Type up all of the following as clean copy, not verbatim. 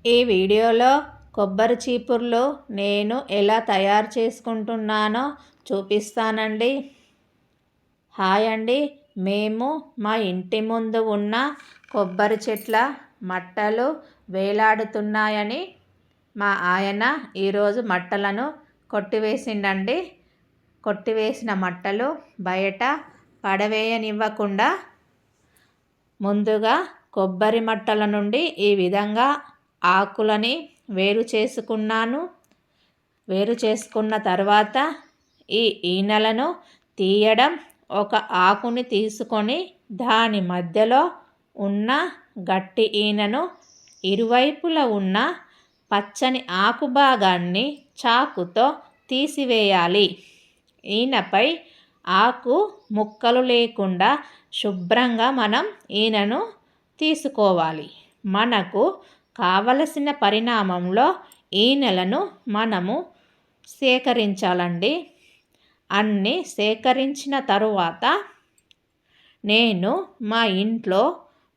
ఈ వీడియోలో కొబ్బరి చీపుర్లు నేను ఎలా తయారు చేసుకుంటున్నానో చూపిస్తానండి. హాయ్ అండి, మేము మా ఇంటి ముందు ఉన్న కొబ్బరి చెట్ల మట్టలు వేలాడుతున్నాయని మా ఆయన ఈరోజు మట్టలను కొట్టివేసిండండి. కొట్టివేసిన మట్టలు బయట పడవేయనివ్వకుండా ముందుగా కొబ్బరి మట్టల నుండి ఈ విధంగా ఆకులని వేరు చేసుకున్నాను. వేరు చేసుకున్న తర్వాత ఈ ఈనెలను తీయడం, ఒక ఆకుని తీసుకొని దాని మధ్యలో ఉన్న గట్టి ఈనెను ఇరువైపులా ఉన్న పచ్చని ఆకు భాగాన్ని చాకుతో తీసివేయాలి. ఈనెపై ఆకు ముక్కలు లేకుండా శుభ్రంగా మనం ఈనెను తీసుకోవాలి. మనకు కావలసిన పరిమాణంలో ఈనెలను మనము సేకరించాలండి. అన్నీ సేకరించిన తరువాత నేను మా ఇంట్లో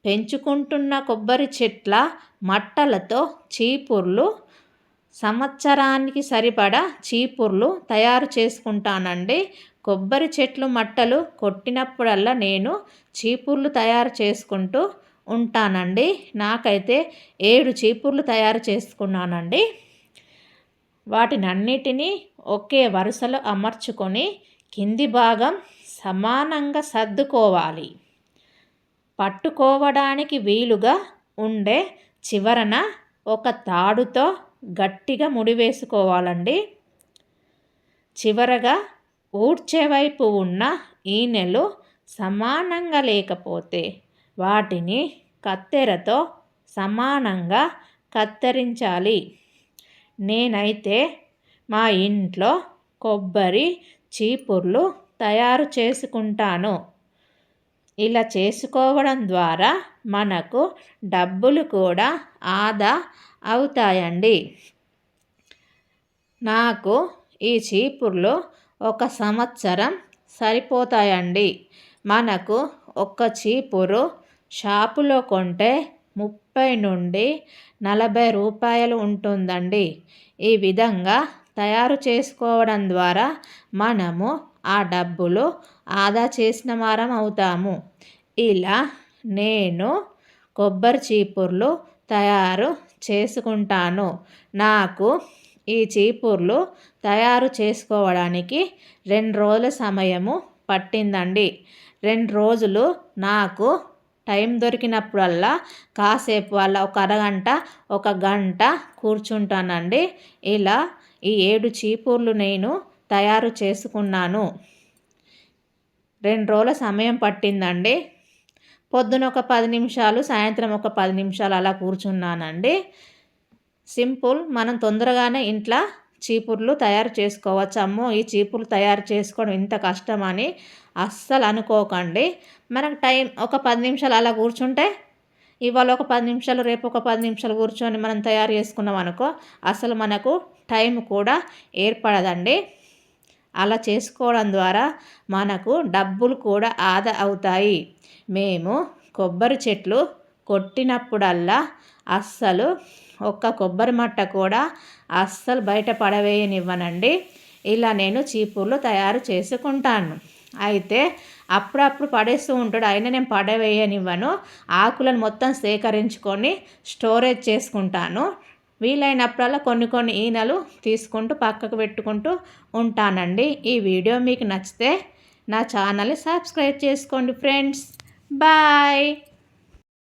పెంచుకుంటున్న కొబ్బరి చెట్ల మట్టలతో చీపుర్లు, సంవత్సరానికి సరిపడా చీపుర్లు తయారు చేసుకుంటానండి. కొబ్బరి చెట్లు మట్టలు కొట్టినప్పుడల్లా నేను చీపుర్లు తయారు చేసుకుంటూ ఉంటానండి. నాకైతే 7 చీపుర్లు తయారు చేసుకున్నానండి. వాటినన్నిటినీ ఒకే వరుసలో అమర్చుకొని కింది భాగం సమానంగా సర్దుకోవాలి. పట్టుకోవడానికి వీలుగా ఉండే చివరన ఒక తాడుతో గట్టిగా ముడివేసుకోవాలండి. చివరగా ఊడ్చే వైపు ఉన్న ఈనెలు సమానంగా లేకపోతే వాటిని కత్తెరతో సమానంగా కత్తిరించాలి. నేనైతే మా ఇంట్లో కొబ్బరి చీపుర్లు తయారు చేసుకుంటాను. ఇలా చేసుకోవడం ద్వారా మనకు డబ్బులు కూడా ఆదా అవుతాయండి. నాకు ఈ చీపుర్లు 1 సంవత్సరం సరిపోతాయండి. మనకు ఒక్క చీపురు షాపులో కొంటే 30 నుండి 40 రూపాయలు ఉంటుందండి. ఈ విధంగా తయారు చేసుకోవడం ద్వారా మనము ఆ డబ్బులు ఆదా చేసిన వారం అవుతాము. ఇలా నేను కొబ్బరి చీపుర్లు తయారు చేసుకుంటాను. నాకు ఈ చీపుర్లు తయారు చేసుకోవడానికి 2 రోజుల సమయము పట్టిందండి. 2 రోజులు నాకు టైం దొరికినప్పుడల్లా కాసేపు అలా ఒక అరగంట, 1 గంట కూర్చుంటానండి. ఇలా ఈ 7 చీపుర్లు నేను తయారు చేసుకున్నాను. 2 రోజుల సమయం పట్టిందండి. పొద్దున ఒక 10 నిమిషాలు, సాయంత్రం ఒక 10 నిమిషాలు అలా కూర్చున్నానండి. సింపుల్, మనం తొందరగానే ఇంట్లో చీపుర్లు తయారు చేసుకోవచ్చు. అమ్మో, ఈ చీపుర్లు తయారు చేసుకోవడం ఇంత కష్టమని అస్సలు అనుకోకండి. మనకు టైం ఒక 10 నిమిషాలు అలా కూర్చుంటే, ఇవాళ ఒక 10 నిమిషాలు, రేపు ఒక 10 నిమిషాలు కూర్చొని మనం తయారు చేసుకున్నాం అనుకో, అసలు మనకు టైం కూడా ఏర్పడదండి. అలా చేసుకోవడం ద్వారా మనకు డబ్బులు కూడా ఆదా అవుతాయి. మేము కొబ్బరి చెట్లు కొట్టినప్పుడల్లా అస్సలు ఒక్క కొబ్బరి మట్ట కూడా అస్సలు బయట పడవేయనివ్వనండి. ఇలా నేను చీపుర్లు తయారు చేసుకుంటాను. అయితే అప్పుడప్పుడు పడేస్తూ ఉంటాడు, అయినా నేను పడవేయనివ్వను. ఆకులను మొత్తం సేకరించుకొని స్టోరేజ్ చేసుకుంటాను. వీలైనప్పుడల్లా కొన్ని ఈనెలు తీసుకుంటూ పక్కకు పెట్టుకుంటూ ఉంటానండి. ఈ వీడియో మీకు నచ్చితే నా ఛానల్ని సబ్స్క్రైబ్ చేసుకోండి ఫ్రెండ్స్. బాయ్.